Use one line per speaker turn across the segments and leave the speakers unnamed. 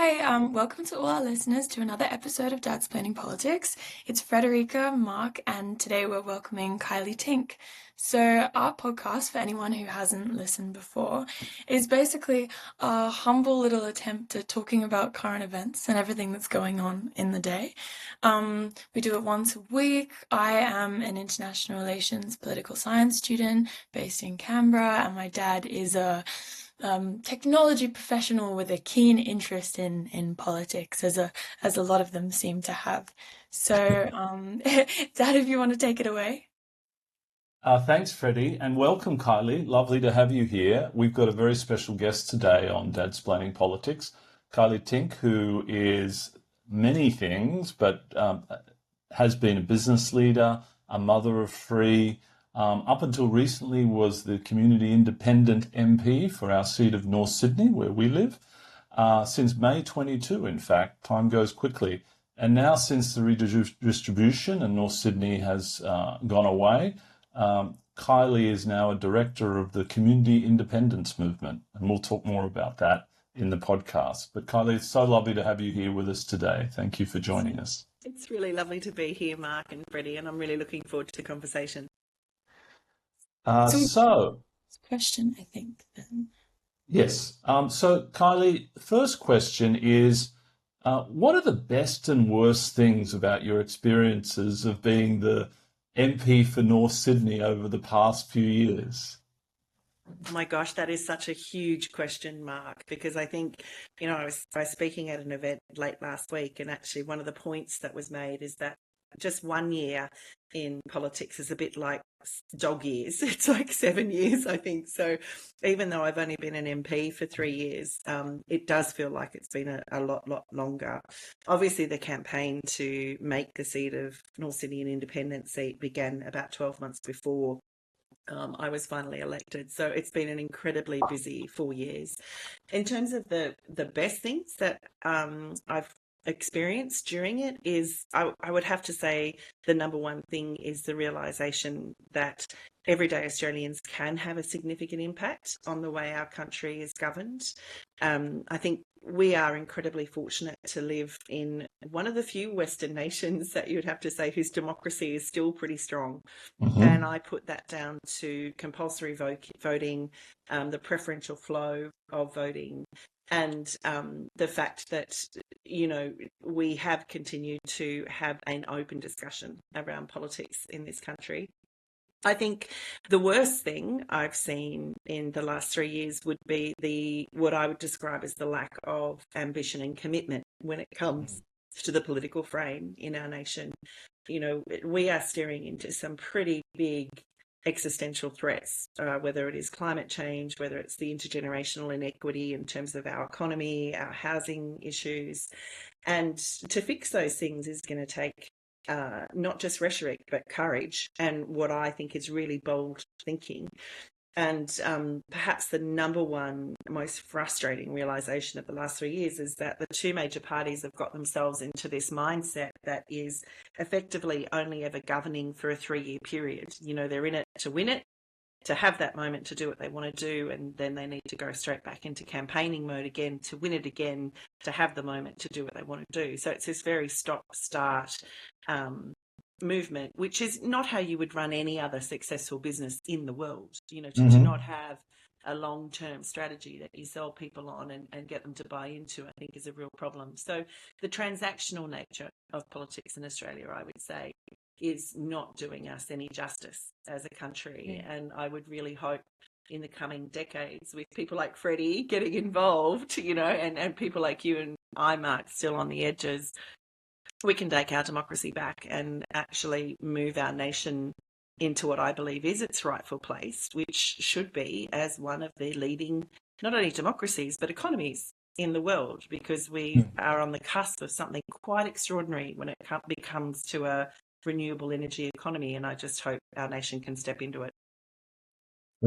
Hi, welcome to all our listeners to another episode of Dad's Planning Politics. It's Frederica, Mark, and today we're welcoming Kylea Tink. So our podcast, for anyone who hasn't listened before, is basically a humble little attempt at talking about current events and everything that's going on in the day. We do it once a week. I am an international relations political science student based in Canberra, and my dad is a technology professional with a keen interest in politics, as a lot of them seem to have. So, Dad, if you want to take it away.
Thanks, Freddie, and welcome, Kylea. Lovely to have you here. We've got a very special guest today on Dad's Planning Politics, Kylea Tink, who is many things, but has been a business leader, a mother of three, up until recently was the Community Independent MP for our seat of North Sydney, where we live, since May 22, in fact. Time goes quickly. And now since the redistribution and North Sydney has gone away, Kylea is now a director of the Community Independence Movement, and we'll talk more about that in the podcast. But Kylea, it's so lovely to have you here with us today. Thank you for joining us.
It's really lovely to be here, Mark and Freddie, and I'm really looking forward to the conversation.
Question, I think, then.
Yes. So Kylea, first question is, what are the best and worst things about your experiences of being the MP for North Sydney over the past few years?
Oh my gosh, that is such a huge question, Mark, because I think, I was speaking at an event late last week, and actually one of the points that was made is that just 1 year in politics is a bit like dog years. It's like 7 years, I think. So even though I've only been an MP for 3 years, it does feel like it's been a lot longer. Obviously, the campaign to make the seat of North Sydney an independent seat began about 12 months before I was finally elected. So it's been an incredibly busy 4 years. In terms of the best things that I've experienced during it is, I would have to say the number one thing is the realisation that everyday Australians can have a significant impact on the way our country is governed. I think we are incredibly fortunate to live in one of the few Western nations that you would have to say whose democracy is still pretty strong.
Mm-hmm.
And I put that down to compulsory voting, the preferential flow of voting, and the fact that, we have continued to have an open discussion around politics in this country. I think the worst thing I've seen in the last 3 years would be what I would describe as the lack of ambition and commitment when it comes to the political frame in our nation. We are staring into some pretty big existential threats, whether it is climate change, whether it's the intergenerational inequity in terms of our economy, our housing issues. And to fix those things is going to take not just rhetoric, but courage, and what I think is really bold thinking. And perhaps the number one most frustrating realisation of the last 3 years is that the two major parties have got themselves into this mindset that is effectively only ever governing for a 3-year period. They're in it to win it, to have that moment to do what they want to do, and then they need to go straight back into campaigning mode again to win it again, to have the moment to do what they want to do. So it's this very stop-start movement, which is not how you would run any other successful business in the world. To not have a long-term strategy that you sell people on and get them to buy into, I think is a real problem. So the transactional nature of politics in Australia, I would say, is not doing us any justice as a country.
Yeah.
And I would really hope in the coming decades, with people like Freddie getting involved, and people like you and I, Mark, still on the edges, we can take our democracy back and actually move our nation into what I believe is its rightful place, which should be as one of the leading, not only democracies, but economies in the world, because we are on the cusp of something quite extraordinary when it comes to a renewable energy economy. And I just hope our nation can step into it.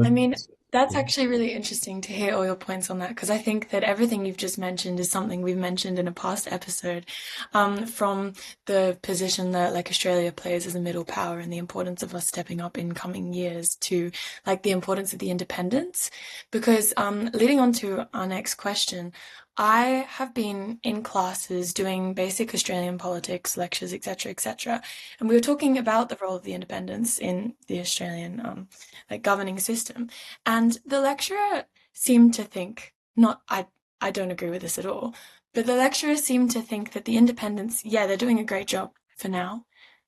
I mean, That's actually really interesting to hear all your points on that because I think that everything you've just mentioned is something we've mentioned in a past episode, from the position that like Australia plays as a middle power and the importance of us stepping up in coming years to like the importance of the independence. Because leading on to our next question, I have been in classes doing basic Australian politics lectures, etc., etc., and we were talking about the role of the independence in the Australian like governing system. And the lecturer seemed to think, not, I don't agree with this at all, but the lecturer seemed to think that the independents, yeah, they're doing a great job for now,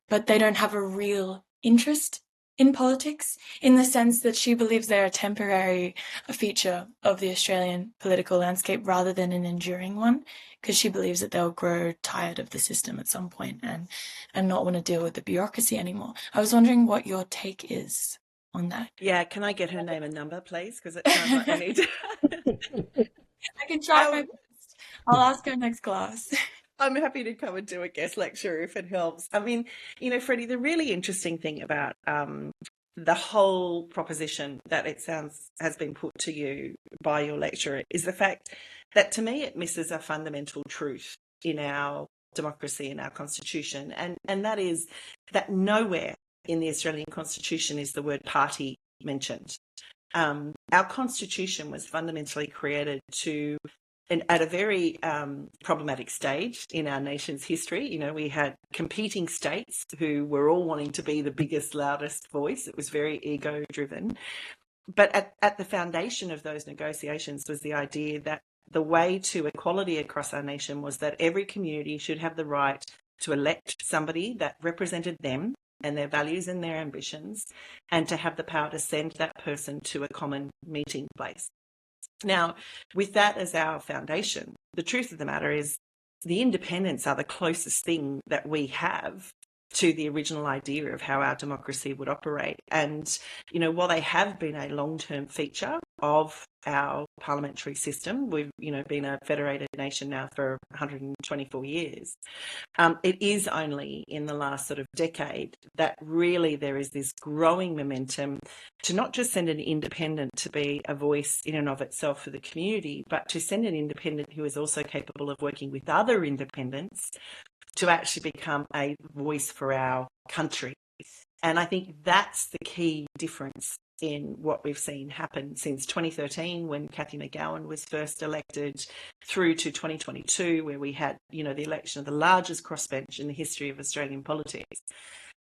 but they don't have a real interest in politics in the sense that she believes they're a temporary feature of the Australian political landscape rather than an enduring one, because she believes that they'll grow tired of the system at some point and not want to deal with the bureaucracy anymore. I was wondering what your take is on that.
Yeah, can I get her name and number, please? Because it sounds like we need to.
I can try my
um,
best. I'll ask her next class.
I'm happy to come and do a guest lecture if it helps. I mean, Freddie, the really interesting thing about the whole proposition that it sounds has been put to you by your lecturer is the fact that to me it misses a fundamental truth in our democracy and our constitution, and that is that nowhere in the Australian Constitution is the word party mentioned. Our constitution was fundamentally created to, and at a very problematic stage in our nation's history. We had competing states who were all wanting to be the biggest, loudest voice. It was very ego driven. But at the foundation of those negotiations was the idea that the way to equality across our nation was that every community should have the right to elect somebody that represented them and their values and their ambitions, and to have the power to send that person to a common meeting place. Now, with that as our foundation, the truth of the matter is the independents are the closest thing that we have to the original idea of how our democracy would operate. And, while they have been a long-term feature of our parliamentary system, we've, been a federated nation now for 124 years. It is only in the last sort of decade that really there is this growing momentum to not just send an independent to be a voice in and of itself for the community, but to send an independent who is also capable of working with other independents to actually become a voice for our country. And I think that's the key difference in what we've seen happen since 2013, when Cathy McGowan was first elected, through to 2022, where we had, the election of the largest crossbench in the history of Australian politics.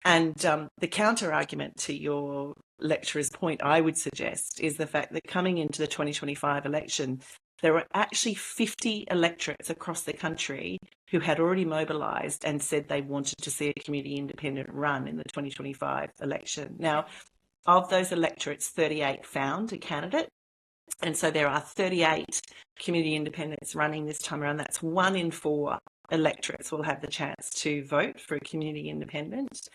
And the counter argument to your lecturer's point, I would suggest, is the fact that coming into the 2025 election, there were actually 50 electorates across the country who had already mobilised and said they wanted to see a community independent run in the 2025 election. Now, of those electorates, 38 found a candidate. And so there are 38 community independents running this time around. That's 1 in 4 electorates will have the chance to vote for a community independent.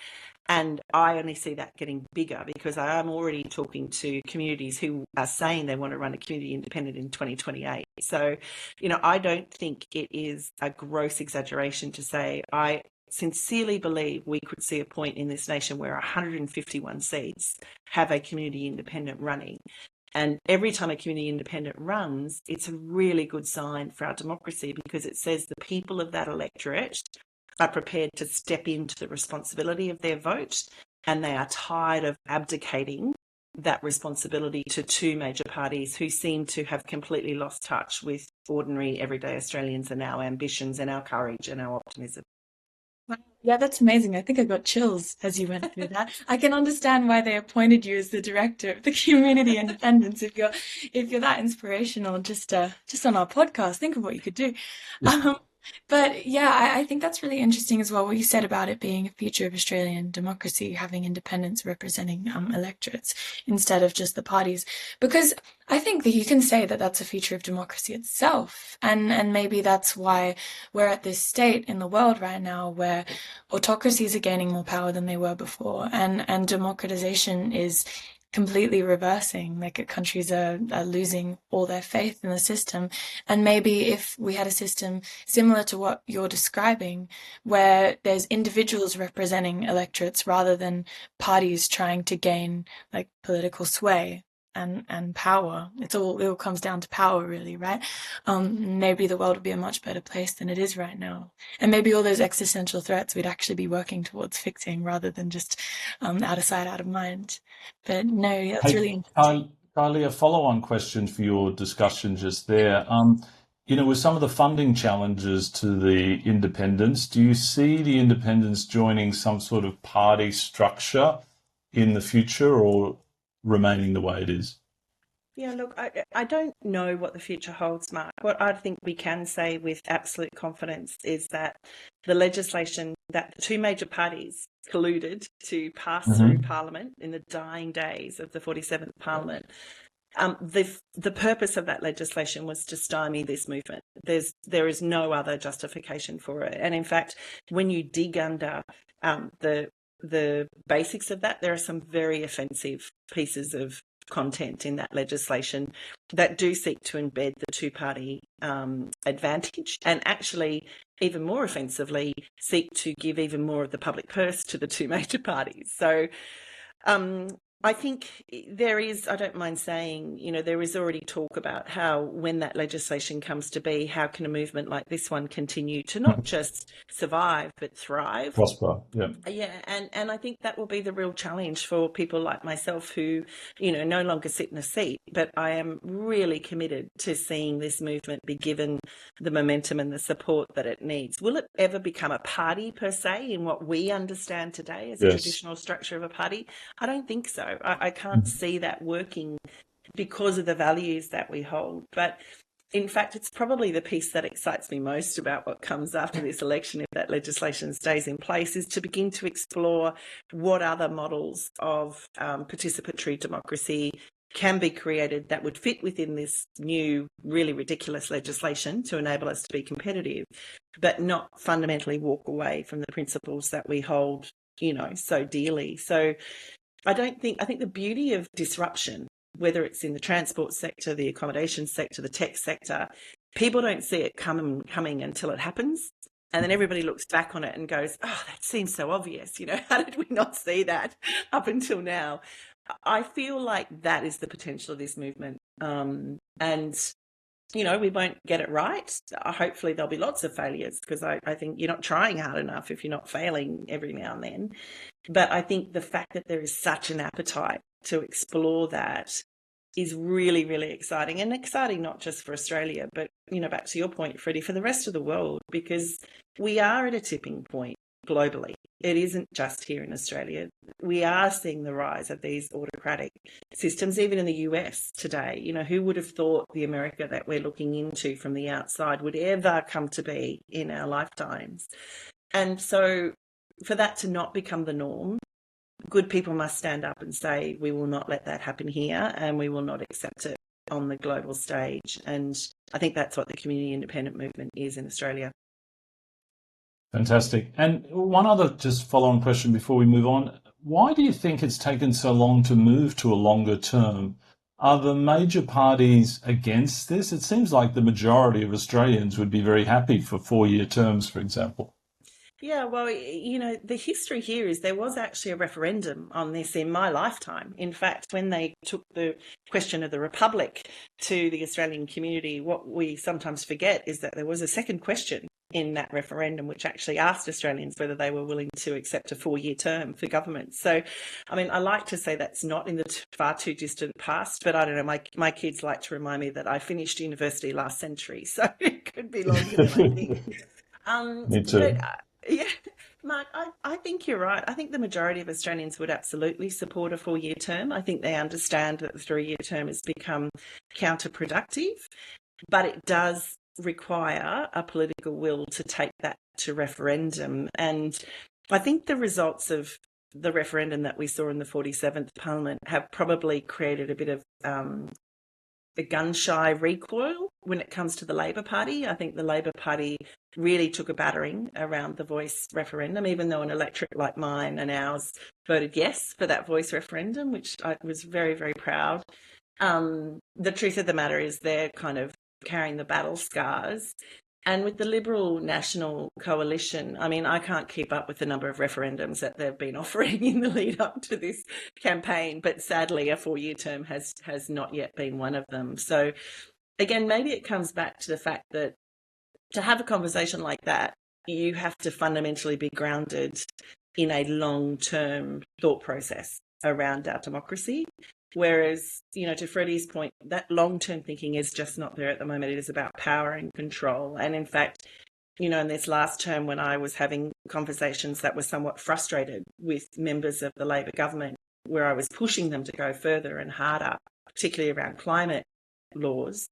And I only see that getting bigger because I am already talking to communities who are saying they want to run a community independent in 2028. So, I don't think it is a gross exaggeration to say I sincerely believe we could see a point in this nation where 151 seats have a community independent running. And every time a community independent runs, it's a really good sign for our democracy because it says the people of that electorate are prepared to step into the responsibility of their vote, and they are tired of abdicating that responsibility to two major parties who seem to have completely lost touch with ordinary everyday Australians and our ambitions and our courage and our optimism.
Wow. Yeah, that's amazing. I think I got chills as you went through that. I can understand why they appointed you as the director of the community independence if you're that inspirational just on our podcast. Think of what you could do. Um, but yeah, I think that's really interesting as well, what you said about it being a feature of Australian democracy, having independents representing electorates instead of just the parties. Because I think that you can say that that's a feature of democracy itself. And maybe that's why we're at this state in the world right now where autocracies are gaining more power than they were before, and democratization is completely reversing. Like countries are losing all their faith in the system. And maybe if we had a system similar to what you're describing, where there's individuals representing electorates rather than parties trying to gain like political sway, and power. It all comes down to power, really, right? Maybe the world would be a much better place than it is right now. And maybe all those existential threats we'd actually be working towards fixing rather than just out of sight, out of mind. But no, that's
Hey,
really interesting.
Kylie, a follow-on question for your discussion just there. With some of the funding challenges to the independents, do you see the independents joining some sort of party structure in the future or remaining the way it is?
Yeah, look, I don't know what the future holds, Mark. What I think we can say with absolute confidence is that the legislation that the two major parties colluded to pass through
Hmm.
Parliament in the dying days of the 47th Parliament, the purpose of that legislation was to stymie this movement. There is no other justification for it. And in fact, when you dig under the basics of that, there are some very offensive pieces of content in that legislation that do seek to embed the two-party advantage, and actually, even more offensively, seek to give even more of the public purse to the two major parties. So I think I don't mind saying, there is already talk about how when that legislation comes to be, how can a movement like this one continue to not just survive, but thrive?
Prosper, yeah.
Yeah, and I think that will be the real challenge for people like myself who, no longer sit in a seat, but I am really committed to seeing this movement be given the momentum and the support that it needs. Will it ever become a party per se in what we understand today as a
Yes.
traditional structure of a party? I don't think so. I can't see that working because of the values that we hold. But in fact, it's probably the piece that excites me most about what comes after this election, if that legislation stays in place, is to begin to explore what other models of participatory democracy can be created that would fit within this new, really ridiculous legislation to enable us to be competitive, but not fundamentally walk away from the principles that we hold, so dearly. So I think the beauty of disruption, whether it's in the transport sector, the accommodation sector, the tech sector, people don't see it coming until it happens. And then everybody looks back on it and goes, oh, that seems so obvious. How did we not see that up until now? I feel like that is the potential of this movement. And we won't get it right. Hopefully there'll be lots of failures, because I think you're not trying hard enough if you're not failing every now and then. But I think the fact that there is such an appetite to explore that is really, really exciting, and exciting not just for Australia, but, back to your point, Freddie, for the rest of the world, because we are at a tipping point globally. It isn't just here in Australia. We are seeing the rise of these autocratic systems, even in the US today. Who would have thought the America that we're looking into from the outside would ever come to be in our lifetimes? And so for that to not become the norm, good people must stand up and say, we will not let that happen here, and we will not accept it on the global stage. And I think that's what the community independent movement is in Australia.
Fantastic. And one other just follow-on question before we move on. Why do you think it's taken so long to move to a longer term? Are the major parties against this? It seems like the majority of Australians would be very happy for 4-year terms, for example.
Yeah, well, the history here is there was actually a referendum on this in my lifetime. In fact, when they took the question of the Republic to the Australian community, what we sometimes forget is that there was a second question in that referendum, which actually asked Australians whether they were willing to accept a 4-year term for government. So, I like to say that's not in the far too distant past, but I don't know, my kids like to remind me that I finished university last century, so it could be longer than I think.
Me
But
too.
yeah, Mark, I think you're right. I think the majority of Australians would absolutely support a 4-year term. I think they understand that the 3-year term has become counterproductive, but it does require a political will to take that to referendum. And I think the results of the referendum that we saw in the 47th Parliament have probably created a bit of a gun-shy recoil when it comes to the Labor Party. I think the Labor Party really took a battering around the voice referendum, even though an electorate like mine and ours voted yes for that voice referendum, which I was very, very proud. The truth of the matter is they're kind of carrying the battle scars. And with the Liberal National Coalition, I mean, I can't keep up with the number of referendums that they've been offering in the lead up to this campaign, but sadly, a 4-year term has not yet been one of them. So again, maybe it comes back to the fact that to have a conversation like that, you have to fundamentally be grounded in a long-term thought process around our democracy. Whereas, to Freddie's point, that long-term thinking is just not there at the moment. It is about power and control. And in fact, in this last term, when I was having conversations that were somewhat frustrated with members of the Labor government, where I was pushing them to go further and harder, particularly around climate laws,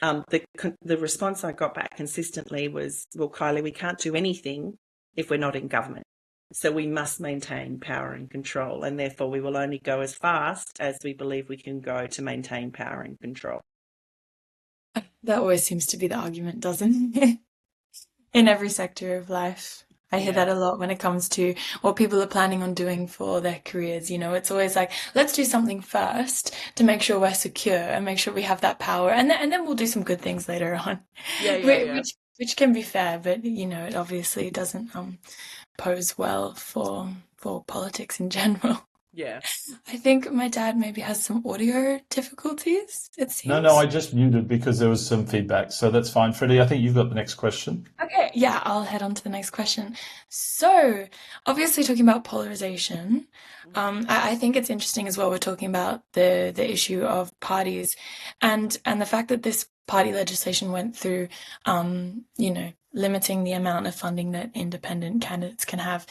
the response I got back consistently was, well, Kylie, we can't do anything if we're not in government. So we must maintain power and control, and therefore we will only go as fast as we believe we can go to maintain power and control.
That always seems to be the argument, doesn't it? In every sector of life. I hear that a lot when it comes to what people are planning on doing for their careers. It's always like, let's do something first to make sure we're secure and make sure we have that power, and then we'll do some good things later on. Which can be fair, but it obviously doesn't pose well for politics in general.
Yeah.
I think my dad maybe has some audio difficulties, it seems.
No, I just muted because there was some feedback, so that's fine. Freddie, I think you've got the next question.
Okay, yeah, I'll head on to the next question. So, obviously talking about polarization, I think it's interesting as well. We're talking about the issue of parties and the fact that this party legislation went through, limiting the amount of funding that independent candidates can have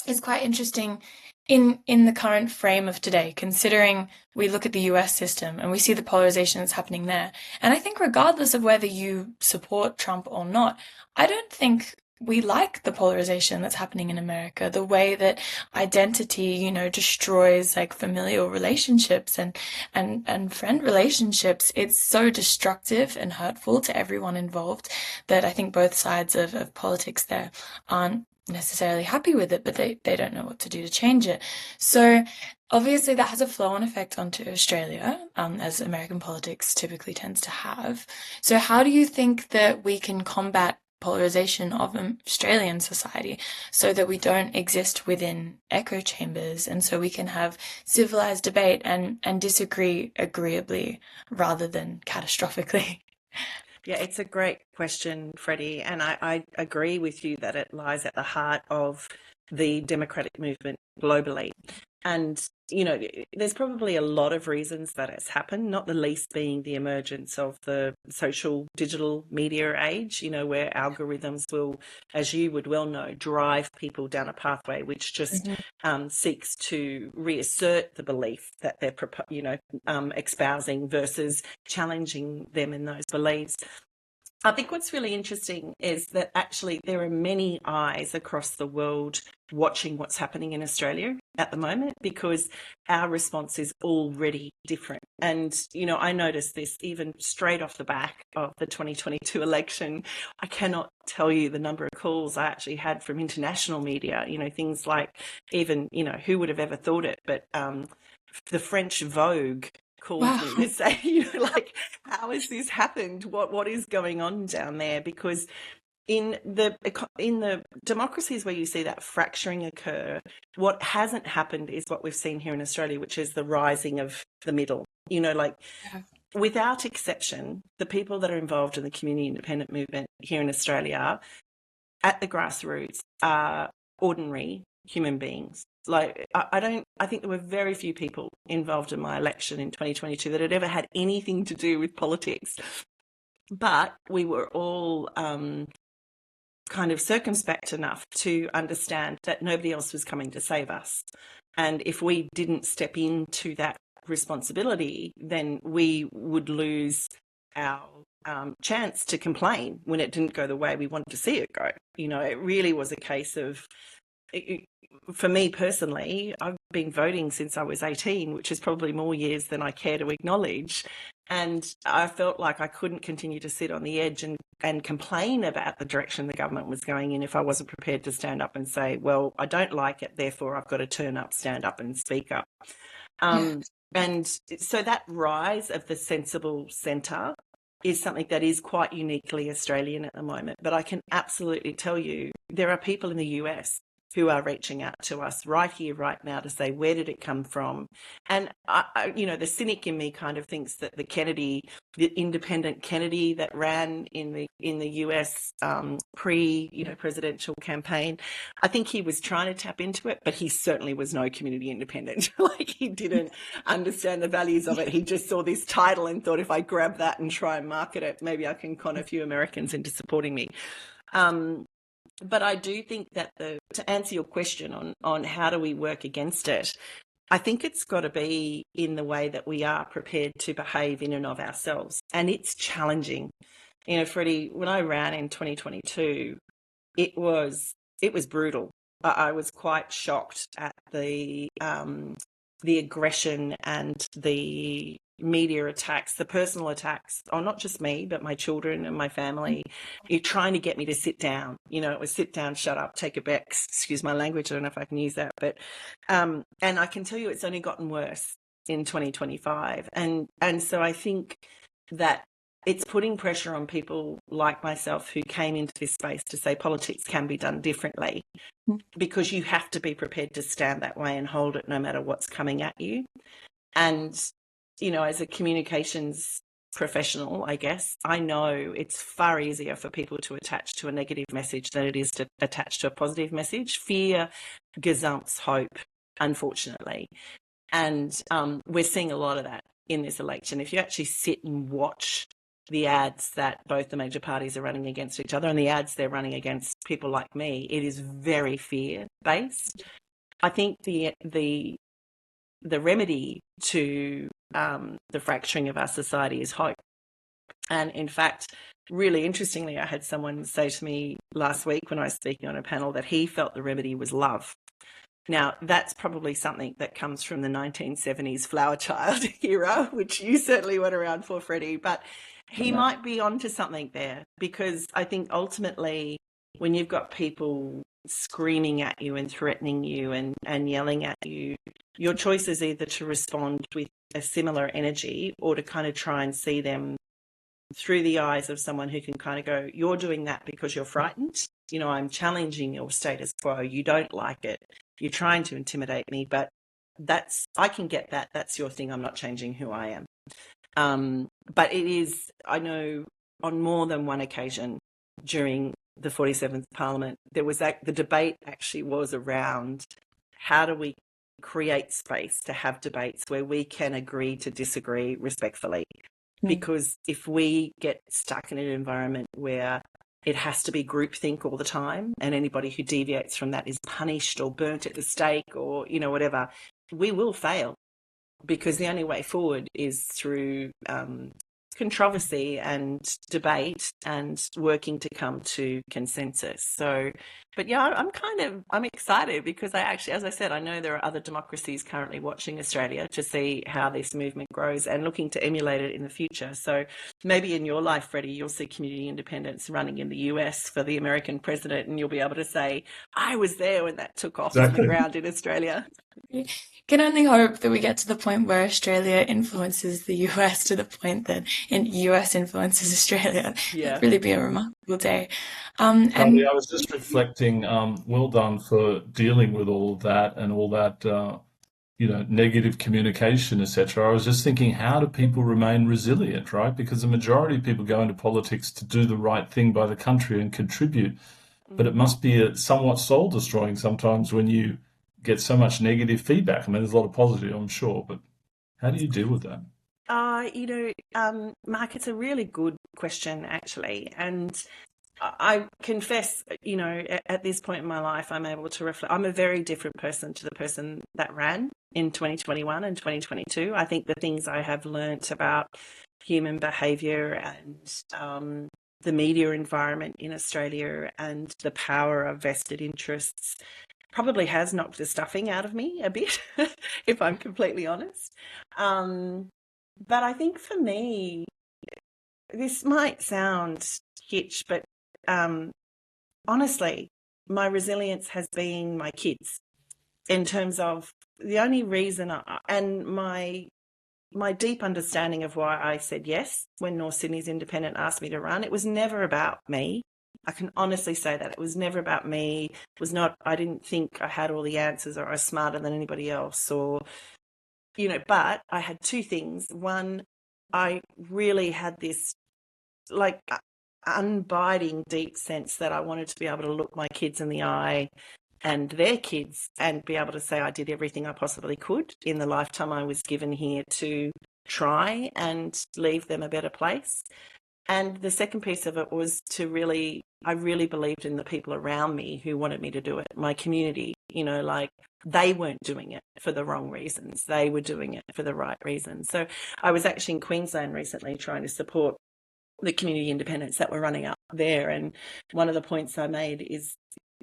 is quite interesting in the current frame of today, considering we look at the US system and we see the polarization that's happening there. And I think regardless of whether you support Trump or not, I don't think we like the polarization that's happening in America, the way that identity, destroys like familial relationships and friend relationships. It's so destructive and hurtful to everyone involved that I think both sides of politics there aren't necessarily happy with it, but they don't know what to do to change it. So obviously that has a flow-on effect onto Australia, as American politics typically tends to have. So how do you think that we can combat polarization of Australian society so that we don't exist within echo chambers and so we can have civilized debate and disagree agreeably rather than catastrophically?
Yeah, it's a great question, Freddie, and I agree with you that it lies at the heart of the democratic movement globally. And, there's probably a lot of reasons that it's happened, not the least being the emergence of the social digital media age, where algorithms will, as you would well know, drive people down a pathway which just seeks to reassert the belief that they're, espousing versus challenging them in those beliefs. I think what's really interesting is that actually there are many eyes across the world watching what's happening in Australia at the moment because our response is already different. And, I noticed this even straight off the back of the 2022 election. I cannot tell you the number of calls I actually had from international media, things like even, who would have ever thought it, but the French Vogue called me to say, how has this happened? What is going on down there? Because in the democracies where you see that fracturing occur, what hasn't happened is what we've seen here in Australia, which is the rising of the middle. Without exception, the people that are involved in the community independent movement here in Australia at the grassroots are ordinary human beings. I think there were very few people involved in my election in 2022 that had ever had anything to do with politics. But we were all kind of circumspect enough to understand that nobody else was coming to save us. And if we didn't step into that responsibility, then we would lose our chance to complain when it didn't go the way we wanted to see it go. It really was a case of, for me personally, I've been voting since I was 18, which is probably more years than I care to acknowledge. And I felt like I couldn't continue to sit on the edge and complain about the direction the government was going in if I wasn't prepared to stand up and say, well, I don't like it, therefore I've got to turn up, stand up and speak up. And so that rise of the sensible centre is something that is quite uniquely Australian at the moment. But I can absolutely tell you there are people in the US who are reaching out to us right here, right now to say, where did it come from? And, the cynic in me kind of thinks that the independent Kennedy that ran in the US presidential campaign, I think he was trying to tap into it, but he certainly was no community independent. Like, he didn't understand the values of it. He just saw this title and thought, if I grab that and try and market it, maybe I can con a few Americans into supporting me. But I do think that to answer your question on how do we work against it, I think it's got to be in the way that we are prepared to behave in and of ourselves. And it's challenging. Freddie, when I ran in 2022, it was brutal. I was quite shocked at the aggression and the media attacks, the personal attacks on not just me, but my children and my family. You're trying to get me to sit down. It was sit down, shut up, take a Bex. Excuse my language. I don't know if I can use that. But, and I can tell you it's only gotten worse in 2025. And so I think that it's putting pressure on people like myself who came into this space to say politics can be done differently, because you have to be prepared to stand that way and hold it no matter what's coming at you. And as a communications professional, I guess, I know it's far easier for people to attach to a negative message than it is to attach to a positive message. Fear gazumps hope, unfortunately. And we're seeing a lot of that in this election. If you actually sit and watch the ads that both the major parties are running against each other and the ads they're running against people like me, it is very fear-based. I think the remedy to the fracturing of our society is hope. And in fact, really interestingly, I had someone say to me last week when I was speaking on a panel that he felt the remedy was love. Now, that's probably something that comes from the 1970s flower child era, which you certainly went around for, Freddie, but he might be onto something there, because I think ultimately when you've got people screaming at you and threatening you and yelling at you, your choice is either to respond with a similar energy or to kind of try and see them through the eyes of someone who can kind of go, you're doing that because you're frightened. I'm challenging your status quo. You don't like it. You're trying to intimidate me, but I can get that. That's your thing. I'm not changing who I am. But it is, I know on more than one occasion during the 47th Parliament, the debate actually was around how do we create space to have debates where we can agree to disagree respectfully. Because if we get stuck in an environment where it has to be groupthink all the time and anybody who deviates from that is punished or burnt at the stake or, whatever, we will fail, because the only way forward is through controversy and debate and working to come to consensus. So, but yeah, I'm excited because I actually, as I said, I know there are other democracies currently watching Australia to see how this movement grows and looking to emulate it in the future. So maybe in your life, Freddie, you'll see community independence running in the US for the American president, and you'll be able to say, I was there when that took off on the ground in Australia.
Can only hope that we get to the point where Australia influences the US to the point that US influences Australia.
Yeah.
It'd really be a remarkable day.
Kylie, I was just reflecting, well done for dealing with all of that and all that, negative communication, etc. I was just thinking, how do people remain resilient, right? Because the majority of people go into politics to do the right thing by the country and contribute. But it must be somewhat soul destroying sometimes when you get so much negative feedback. I mean, there's a lot of positive, I'm sure, but how do you deal with that?
Mark, it's a really good question, actually. And I confess, at this point in my life, I'm able to reflect. I'm a very different person to the person that ran in 2021 and 2022. I think the things I have learnt about human behaviour and the media environment in Australia and the power of vested interests probably has knocked the stuffing out of me a bit, if I'm completely honest. But I think for me, this might sound kitsch, but honestly, my resilience has been my kids, in terms of the only reason and my my deep understanding of why I said yes when North Sydney's Independent asked me to run, it was never about me. I can honestly say that it was never about me. It was not, I didn't think I had all the answers or I was smarter than anybody else or, but I had two things. One, I really had this like unbiting deep sense that I wanted to be able to look my kids in the eye and their kids and be able to say I did everything I possibly could in the lifetime I was given here to try and leave them a better place. And the second piece of it was I really believed in the people around me who wanted me to do it, my community, they weren't doing it for the wrong reasons. They were doing it for the right reasons. So I was actually in Queensland recently trying to support the community independents that were running up there. And one of the points I made is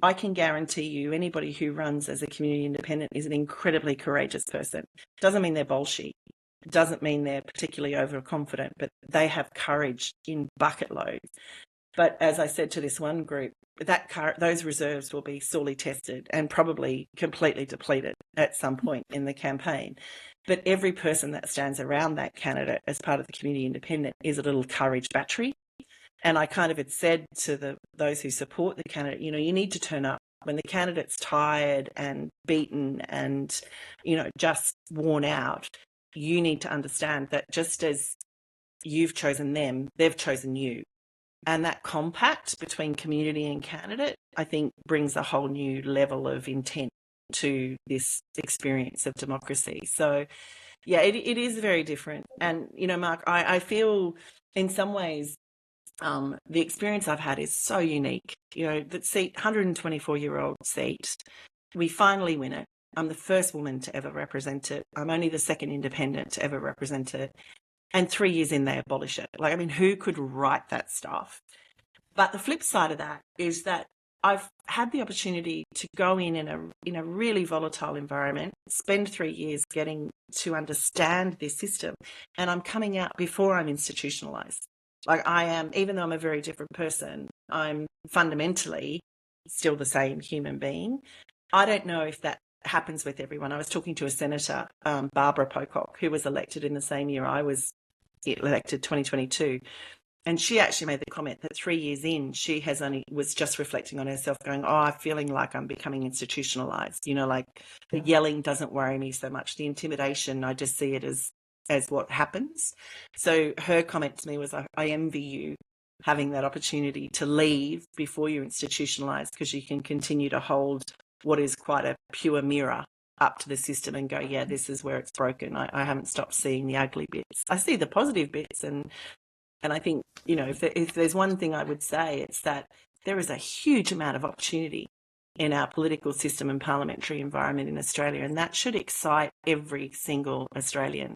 I can guarantee you anybody who runs as a community independent is an incredibly courageous person. Doesn't mean they're bullshit. Doesn't mean they're particularly overconfident, but they have courage in bucket loads. But as I said to this one group, those reserves will be sorely tested and probably completely depleted at some point in the campaign. But every person that stands around that candidate as part of the community independent is a little courage battery. And I kind of had said to those who support the candidate, you need to turn up when the candidate's tired and beaten and, just worn out. You need to understand that just as you've chosen them, they've chosen you. And that compact between community and candidate, I think, brings a whole new level of intent to this experience of democracy. So, yeah, it is very different. And, Mark, I feel in some ways the experience I've had is so unique. That seat, 124-year-old seat, we finally win it. I'm the first woman to ever represent it. I'm only the second independent to ever represent it. And 3 years in, they abolish it. Who could write that stuff? But the flip side of that is that I've had the opportunity to go in a really volatile environment, spend 3 years getting to understand this system, and I'm coming out before I'm institutionalized. I am, even though I'm a very different person, I'm fundamentally still the same human being. I don't know if that happens with everyone. I was talking to a senator, Barbara Pocock, who was elected in the same year I was elected, 2022. And she actually made the comment that 3 years in, she was just reflecting on herself going, I'm feeling like I'm becoming institutionalized. The yelling doesn't worry me so much. The intimidation, I just see it as what happens. So her comment to me was, I envy you having that opportunity to leave before you're institutionalized, because you can continue to hold what is quite a pure mirror up to the system and go, yeah, this is where it's broken. I haven't stopped seeing the ugly bits. I see the positive bits. And I think, if there's one thing I would say, it's that there is a huge amount of opportunity in our political system and parliamentary environment in Australia. And that should excite every single Australian.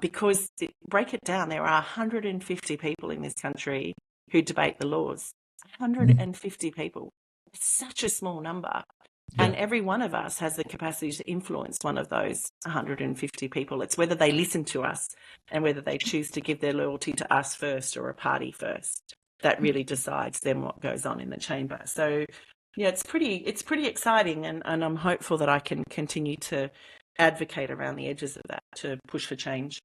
Because break it down, there are 150 people in this country who debate the laws. 150 people. It's such a small number. Yeah. And every one of us has the capacity to influence one of those 150 people. It's whether they listen to us and whether they choose to give their loyalty to us first or a party first. That really decides then what goes on in the chamber. So, yeah, it's pretty exciting, and I'm hopeful that I can continue to advocate around the edges of that to push for change.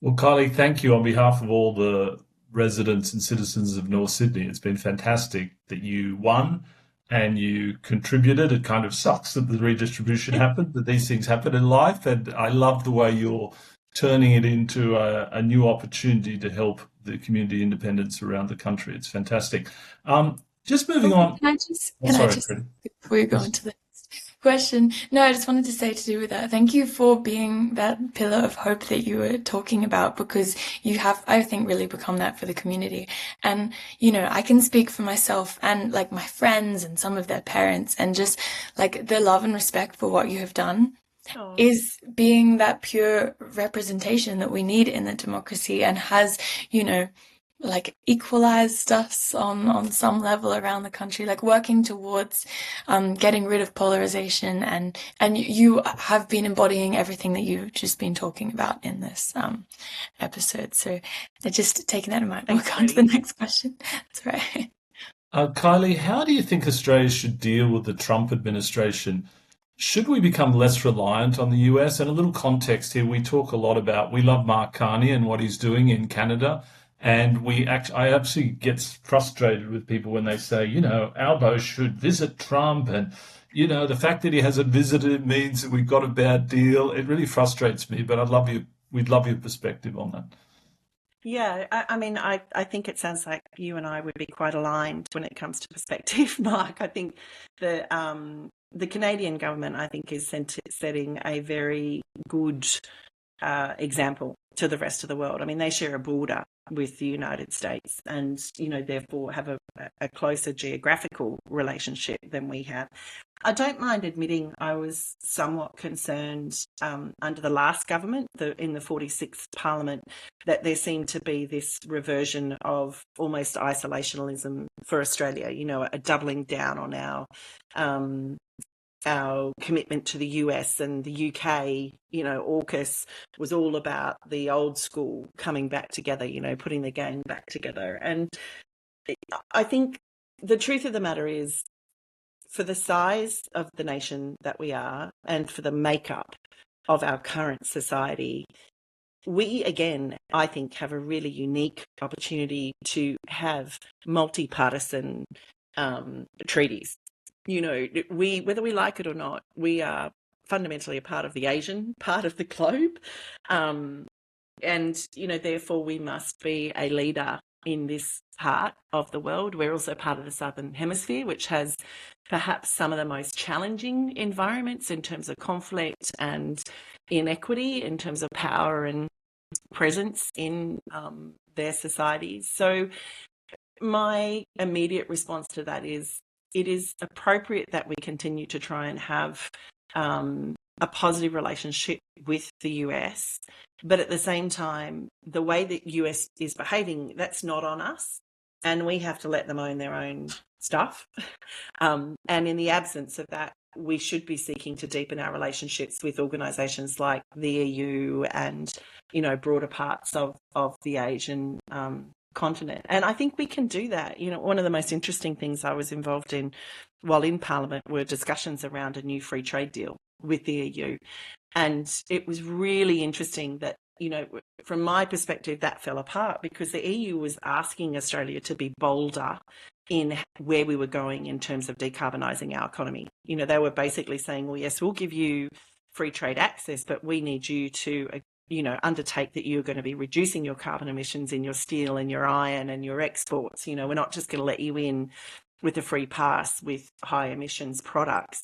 Well, Kylie, thank you on behalf of all the residents and citizens of North Sydney. It's been fantastic that you won and you contributed. It kind of sucks that the redistribution happened, but these things happen in life. And I love the way you're turning it into a new opportunity to help the community independents around the country. It's fantastic. Just moving on.
Can I just, before you go on to the next question, no, I just wanted to say, to do with that, thank you for being that pillar of hope that you were talking about, because you have, I think, really become that for the community. And, I can speak for myself and my friends and some of their parents, and just the love and respect for what you have done is being that pure representation that we need in the democracy, and has, equalized us on some level around the country, working towards getting rid of polarisation, and you have been embodying everything that you've just been talking about in this episode. So just taking that in mind, we'll go on to the next question. That's right.
Kylie, how do you think Australia should deal with the Trump administration Should we become less reliant on the US? And a little context here, we talk a lot about, we love Mark Carney and what he's doing in Canada. And I actually get frustrated with people when they say, Albo should visit Trump. And, the fact that he hasn't visited means that we've got a bad deal. It really frustrates me, but we'd love your perspective on that.
Yeah, I mean, I think it sounds like you and I would be quite aligned when it comes to perspective, Mark. I think the Canadian government, I think, is setting a very good example to the rest of the world. I mean, they share a border with the United States and, therefore have a closer geographical relationship than we have. I don't mind admitting I was somewhat concerned under the last government, in the 46th Parliament, that there seemed to be this reversion of almost isolationism for Australia, a doubling down on our commitment to the US and the UK. AUKUS was all about the old school coming back together, putting the gang back together. And I think the truth of the matter is, for the size of the nation that we are and for the makeup of our current society, we, again, I think, have a really unique opportunity to have multi-partisan treaties. Whether we like it or not, we are fundamentally a part of the Asian part of the globe. And, therefore we must be a leader in this part of the world. We're also part of the Southern Hemisphere, which has perhaps some of the most challenging environments in terms of conflict and inequity, in terms of power and presence in their societies. So my immediate response to that is, it is appropriate that we continue to try and have a positive relationship with the US, but at the same time, the way that US is behaving, that's not on us, and we have to let them own their own stuff. And in the absence of that, we should be seeking to deepen our relationships with organisations like the EU and, broader parts of the Asian continent. And I think we can do that. One of the most interesting things I was involved in while in Parliament were discussions around a new free trade deal with the EU. And it was really interesting that, from my perspective, that fell apart because the EU was asking Australia to be bolder in where we were going in terms of decarbonising our economy. They were basically saying, well, yes, we'll give you free trade access, but we need you to undertake that you're going to be reducing your carbon emissions in your steel and your iron and your exports. We're not just going to let you in with a free pass with high emissions products.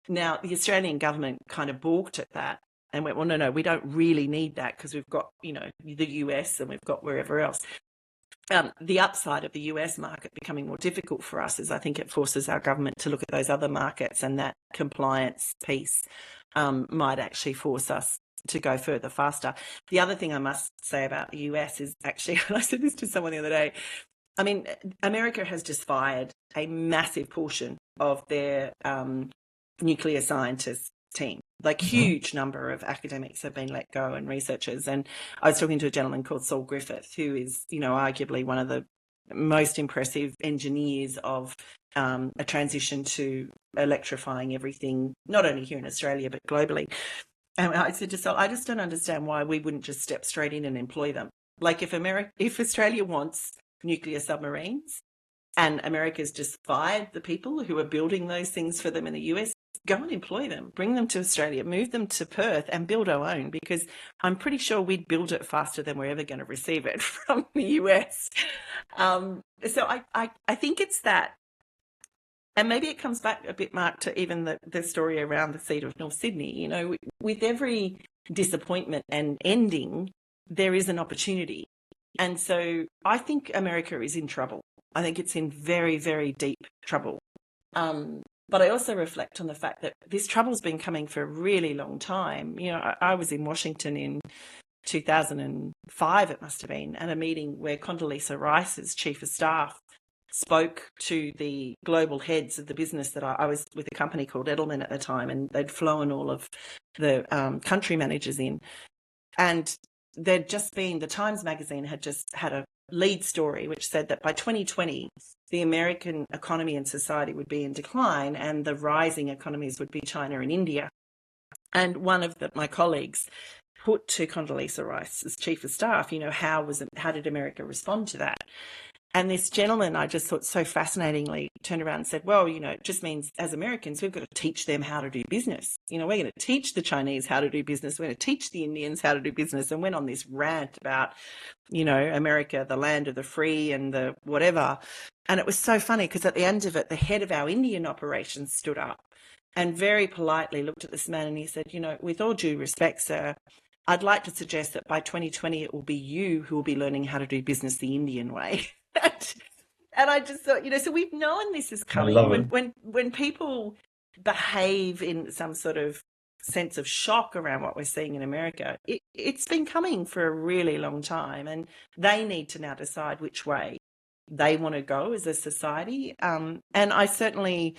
Now, the Australian government kind of balked at that and went, well, no, we don't really need that because we've got, the US and we've got wherever else. The upside of the US market becoming more difficult for us is I think it forces our government to look at those other markets, and that compliance piece might actually force us to go further faster. The other thing I must say about the US is actually, and I said this to someone the other day, I mean, America has just fired a massive portion of their nuclear scientists team. Like, huge number of academics have been let go and researchers. And I was talking to a gentleman called Saul Griffith, who is, arguably one of the most impressive engineers of a transition to electrifying everything, not only here in Australia, but globally. And I said to Saul, I just don't understand why we wouldn't just step straight in and employ them. Like, if Australia wants nuclear submarines and America's just fired the people who are building those things for them in the US, go and employ them, bring them to Australia, move them to Perth and build our own, because I'm pretty sure we'd build it faster than we're ever going to receive it from the US. So I think it's that. And maybe it comes back a bit, Mark, to even the story around the seat of North Sydney. With every disappointment and ending, there is an opportunity. And so I think America is in trouble. I think it's in very, very deep trouble. But I also reflect on the fact that this trouble's been coming for a really long time. I was in Washington in 2005, it must have been, at a meeting where Condoleezza Rice, as Chief of Staff, spoke to the global heads of the business that I was with a company called Edelman at the time, and they'd flown all of the country managers in. And there'd just been, the Times magazine had just had a lead story which said that by 2020, the American economy and society would be in decline and the rising economies would be China and India. And one of my colleagues put to Condoleezza Rice as chief of staff, how did America respond to that? And this gentleman, I just thought so fascinatingly, turned around and said, well, it just means as Americans, we've got to teach them how to do business. We're going to teach the Chinese how to do business. We're going to teach the Indians how to do business. And went on this rant about, America, the land of the free and the whatever. And it was so funny because at the end of it, the head of our Indian operations stood up and very politely looked at this man and he said, with all due respect, sir, I'd like to suggest that by 2020, it will be you who will be learning how to do business the Indian way. And I just thought, so we've known this is coming.
I love it.
When people behave in some sort of sense of shock around what we're seeing in America, it's been coming for a really long time, and they need to now decide which way they want to go as a society. And I certainly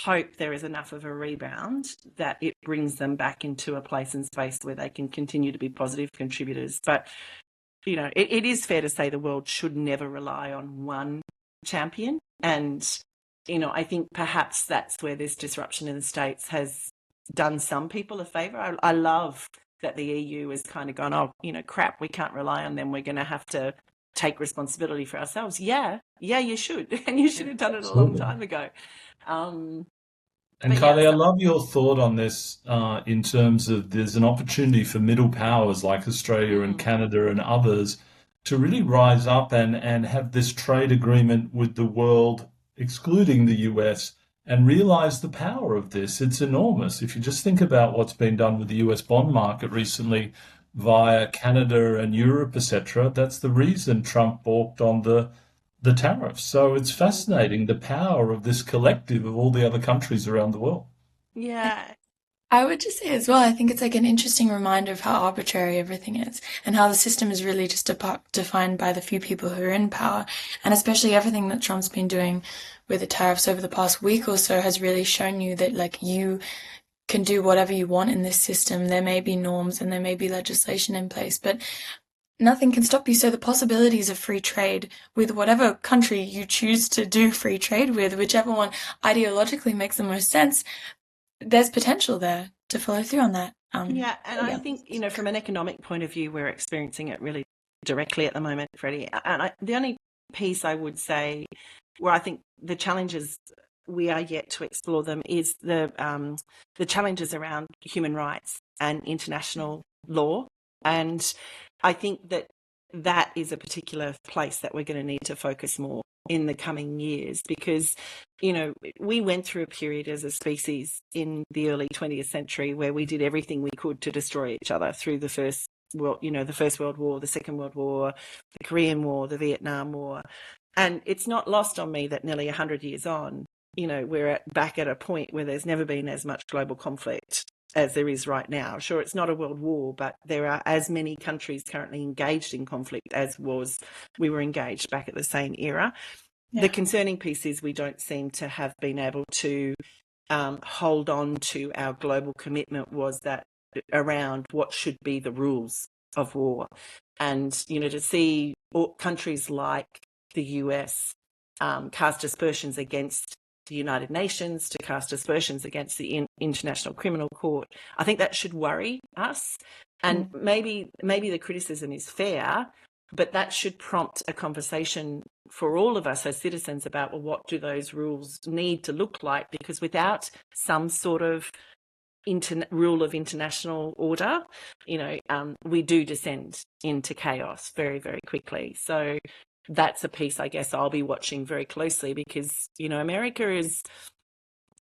hope there is enough of a rebound that it brings them back into a place and space where they can continue to be positive contributors. But it is fair to say the world should never rely on one champion. And, I think perhaps that's where this disruption in the States has done some people a favour. I love that the EU has kind of gone, oh, crap, we can't rely on them. We're going to have to take responsibility for ourselves. Yeah, you should. And you should have done it a long time ago.
And Kylie, I love your thought on this in terms of there's an opportunity for middle powers like Australia and Canada and others to really rise up and have this trade agreement with the world, excluding the US, and realize the power of this. It's enormous. If you just think about what's been done with the US bond market recently via Canada and Europe, etc., that's the reason Trump balked on the tariffs. So it's fascinating the power of this collective of all the other countries around the world.
Yeah.
I would just say as well, I think it's like an interesting reminder of how arbitrary everything is and how the system is really just defined by the few people who are in power. And especially everything that Trump's been doing with the tariffs over the past week or so has really shown you that like you can do whatever you want in this system. There may be norms and there may be legislation in place, but nothing can stop you. So the possibilities of free trade with whatever country you choose to do free trade with, whichever one ideologically makes the most sense, there's potential there to follow through on that.
I think, from an economic point of view, we're experiencing it really directly at the moment, Freddie. And the only piece I would say where I think the challenges we are yet to explore them is the challenges around human rights and international law. And I think that is a particular place that we're going to need to focus more in the coming years because, we went through a period as a species in the early 20th century where we did everything we could to destroy each other through the First World War, the Second World War, the Korean War, the Vietnam War. And it's not lost on me that nearly 100 years on, we're back at a point where there's never been as much global conflict as there is right now. Sure, it's not a world war, but there are as many countries currently engaged in conflict as we were engaged back at the same era. Yeah. The concerning piece is we don't seem to have been able to hold on to our global commitment was that around what should be the rules of war. And, to see countries like the US cast aspersions against the United Nations, to cast aspersions against the International Criminal Court, I think that should worry us. And maybe the criticism is fair, but that should prompt a conversation for all of us as citizens about, well, what do those rules need to look like? Because without some sort of rule of international order, we do descend into chaos very, very quickly. So that's a piece I guess I'll be watching very closely because, America is,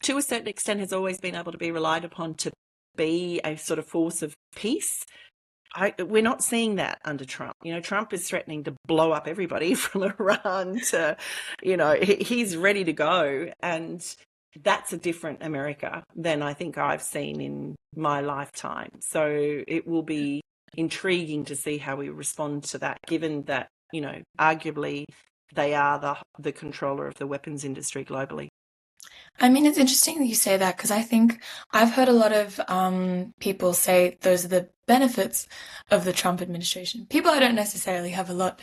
to a certain extent, has always been able to be relied upon to be a sort of force of peace. We're not seeing that under Trump. Trump is threatening to blow up everybody from Iran to, he's ready to go. And that's a different America than I think I've seen in my lifetime. So it will be intriguing to see how we respond to that, given that, arguably they are the controller of the weapons industry globally.
I mean, it's interesting that you say that because I think I've heard a lot of people say those are the benefits of the Trump administration. People I don't necessarily have a lot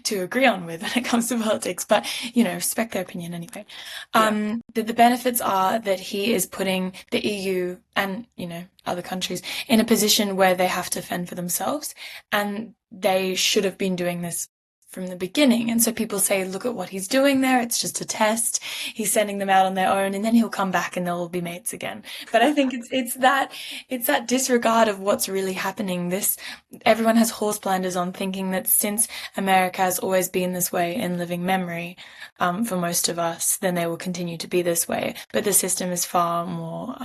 to agree on with when it comes to politics, but respect their opinion anyway.
Yeah.
That the benefits are that he is putting the EU and other countries in a position where they have to fend for themselves, and they should have been doing this from the beginning. And so people say, look at what he's doing there. It's just a test. He's sending them out on their own, and then he'll come back and they'll all be mates again. But I think it's that disregard of what's really happening. Everyone has horse blinders on, thinking that since America has always been this way in living memory, for most of us, then they will continue to be this way. But the system is far more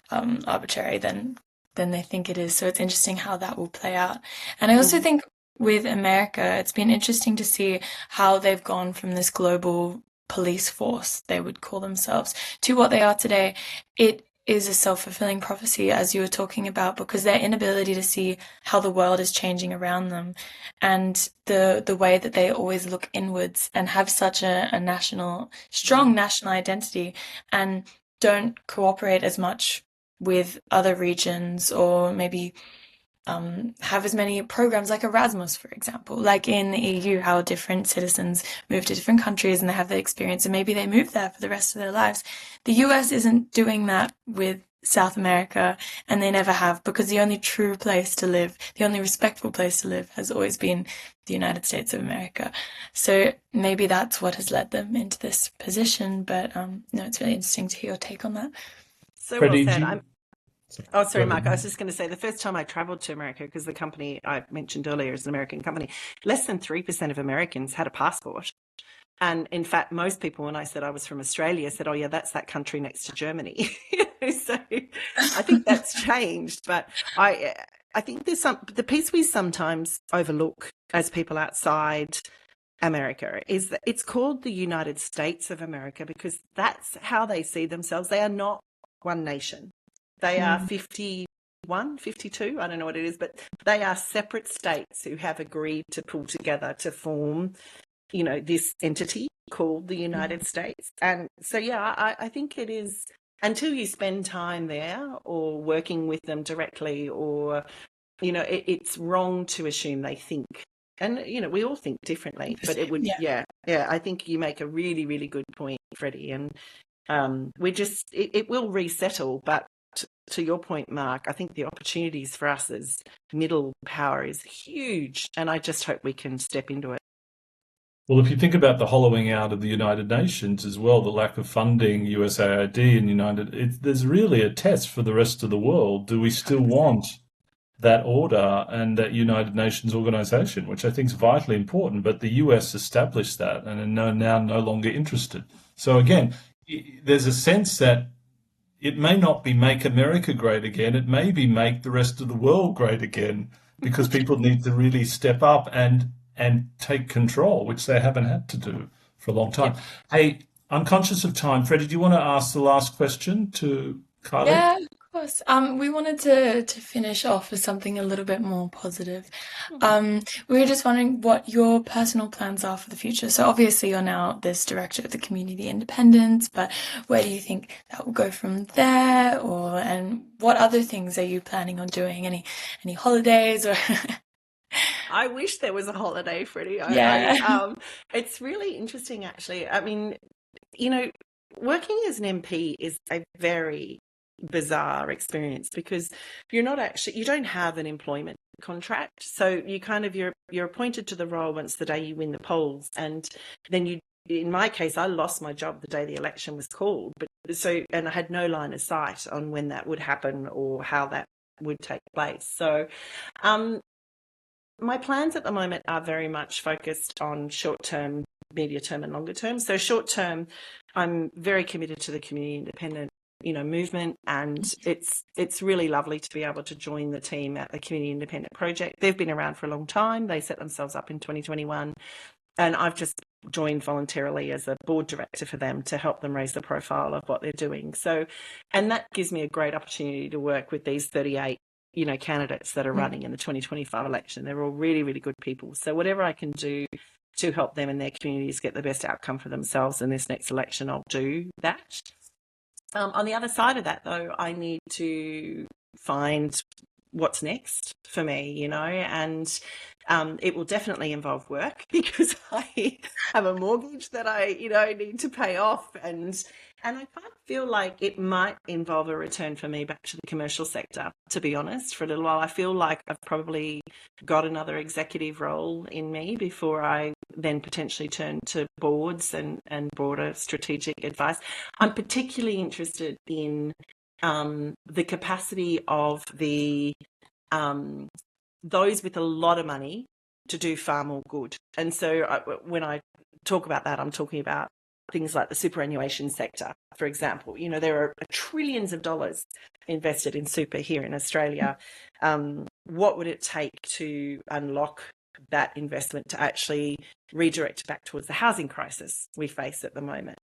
arbitrary than they think it is. So it's interesting how that will play out. And I also
Mm.
think with America, it's been interesting to see how they've gone from this global police force, they would call themselves, to what they are today. It is a self-fulfilling prophecy, as you were talking about, because their inability to see how the world is changing around them, and the way that they always look inwards and have such a strong national identity, and don't cooperate as much with other regions, or maybe have as many programs like Erasmus, for example, like in the EU, how different citizens move to different countries and they have the experience and maybe they move there for the rest of their lives. The US isn't doing that with South America, and they never have, because the only true place to live, the only respectful place to live, has always been the United States of America. So maybe that's what has led them into this position. But no, it's really interesting to hear your take on that.
So well
Freddie,
said.
do you...
Oh,
Go
sorry, Mark. I was
ahead.
just going to say the first time I traveled to America, because the company I mentioned earlier is an American company, less than 3% of Americans had a passport. And in fact, most people, when I said I was from Australia, said, oh, yeah, that's that country next to Germany. So I think that's changed. But I think the piece we sometimes overlook as people outside America is that it's called the United States of America because that's how they see themselves. They are not one nation. They are
Mm.
51, 52, I don't know what it is, but they are separate states who have agreed to pull together to form, this entity called the
Mm.
United States. And so, yeah, I think it is, until you spend time there or working with them directly, or, it's wrong to assume they think. And, we all think differently,
The
but it
same.
would,
Yeah.
yeah, I think you make a really, really good point, Freddie. And it will resettle, but to your point, Mark, I think the opportunities for us as middle power is huge, and I just hope we can step into it.
Well, if you think about the hollowing out of the United Nations as well, the lack of funding, USAID and there's really a test for the rest of the world. Do we still
100%.
want that order and that United Nations organization, which I think is vitally important, but the US established that and are now no longer interested. So again, there's a sense that it may not be make America great again, it may be make the rest of the world great again, because people need to really step up and take control, which they haven't had to do for a long time.
Yep.
Hey, I'm conscious of time. Freddie, do you want to ask the last question to Kylie?
Yeah, of course. We wanted to finish off with something a little bit more positive.
Mhm.
We were just wondering what your personal plans are for the future. So obviously you're now this director of the Community Independence, but where do you think that will go from there? And what other things are you planning on doing? Any holidays or
I wish there was a holiday, Freddie.
yeah.
It's really interesting, actually. I mean, you know, working as an MP is a very bizarre experience because you don't have an employment contract. So you're appointed to the role once the day you win the polls. And then in my case, I lost my job the day the election was called. And I had no line of sight on when that would happen or how that would take place. So, my plans at the moment are very much focused on short term, medium term, and longer term. So short term, I'm very committed to the community independent, movement, and it's really lovely to be able to join the team at the Community Independent Project. They've been around for a long time. They set themselves up in 2021, and I've just joined voluntarily as a board director for them to help them raise the profile of what they're doing. So, and that gives me a great opportunity to work with these 38 candidates that are running in the 2025 election. They're all really, really good people. So whatever I can do to help them and their communities get the best outcome for themselves in this next election, I'll do that. On the other side of that, though, I need to find what's next for me, and it will definitely involve work because I have a mortgage that I, need to pay off, and I kind of feel like it might involve a return for me back to the commercial sector, to be honest, for a little while. I feel like I've probably got another executive role in me before I then potentially turn to boards and broader strategic advice. I'm particularly interested in the capacity of those with a lot of money to do far more good. And so when I talk about that, I'm talking about things like the superannuation sector, for example. There are trillions of dollars invested in super here in Australia. What would it take to unlock that investment to actually redirect back towards the housing crisis we face at the moment?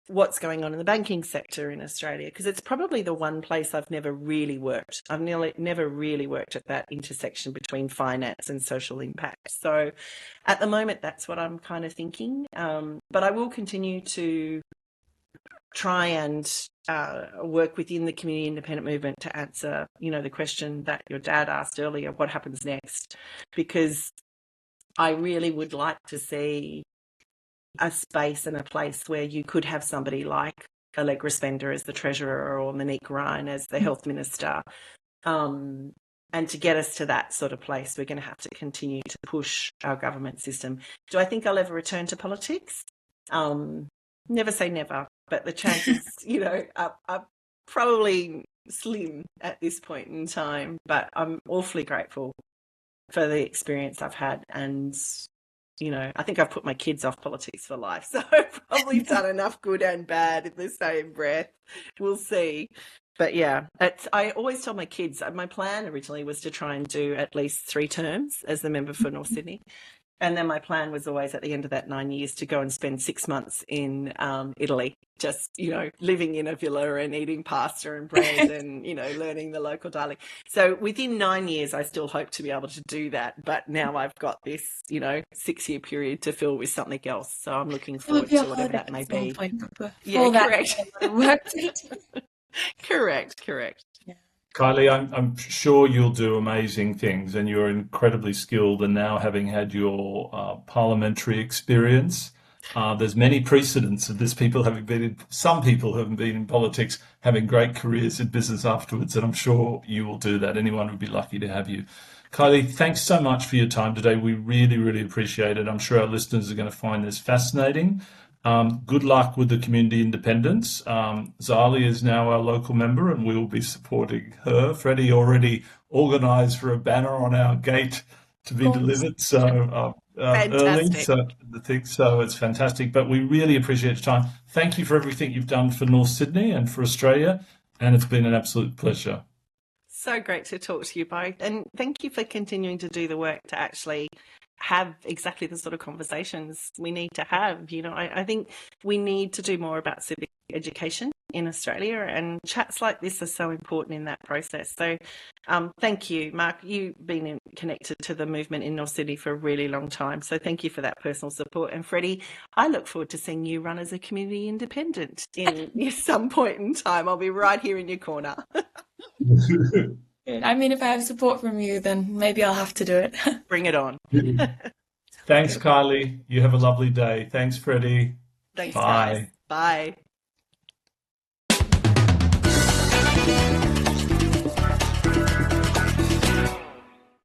What's going on in the banking sector in Australia, because it's probably the one place I've never really worked. I've never really worked at that intersection between finance and social impact. So at the moment, that's what I'm kind of thinking. But I will continue to try and work within the community independent movement to answer, the question that your dad asked earlier, what happens next? Because I really would like to see a space and a place where you could have somebody like Allegra Spender as the Treasurer or Monique Ryan as the Health Minister. And to get us to that sort of place, we're going to have to continue to push our government system. Do I think I'll ever return to politics? Never say never, but the chances, are probably slim at this point in time. But I'm awfully grateful for the experience I've had, and I think I've put my kids off politics for life, so I've probably done enough good and bad in the same breath. We'll see. But yeah, I always tell my kids, my plan originally was to try and do at least 3 terms as the member for North Sydney. And then my plan was always at the end of that 9 years to go and spend 6 months in Italy, just, living in a villa and eating pasta and bread and, learning the local dialect. So within 9 years, I still hope to be able to do that. But now I've got this, 6-year period to fill with something else. So I'm looking forward to whatever that may be.
Yeah, correct.
Correct.
Kylie, I'm sure you'll do amazing things, and you're incredibly skilled. And now, having had your parliamentary experience, there's many precedents of this. Some people who haven't been in politics having great careers in business afterwards, and I'm sure you will do that. Anyone would be lucky to have you. Kylie, thanks so much for your time today. We really, really appreciate it. I'm sure our listeners are going to find this fascinating. Good luck with the community independence. Zali is now our local member, and we will be supporting her. Freddie already organised for a banner on our gate to be delivered early. So it's fantastic. But we really appreciate your time. Thank you for everything you've done for North Sydney and for Australia, and it's been an absolute pleasure.
So great to talk to you both, and thank you for continuing to do the work to actually have exactly the sort of conversations we need to have. I think we need to do more about civic education in Australia, and chats like this are so important in that process. So thank you, Mark. You've been connected to the movement in North Sydney for a really long time, so thank you for that personal support. And Freddie, I look forward to seeing you run as a community independent in some point in time. I'll be right here in your corner.
I mean, if I have support from you, then maybe I'll have to do it.
Bring it on.
Thanks, Kylie. You have a lovely day. Thanks, Freddie.
Thanks,
Bye.
guys. Bye.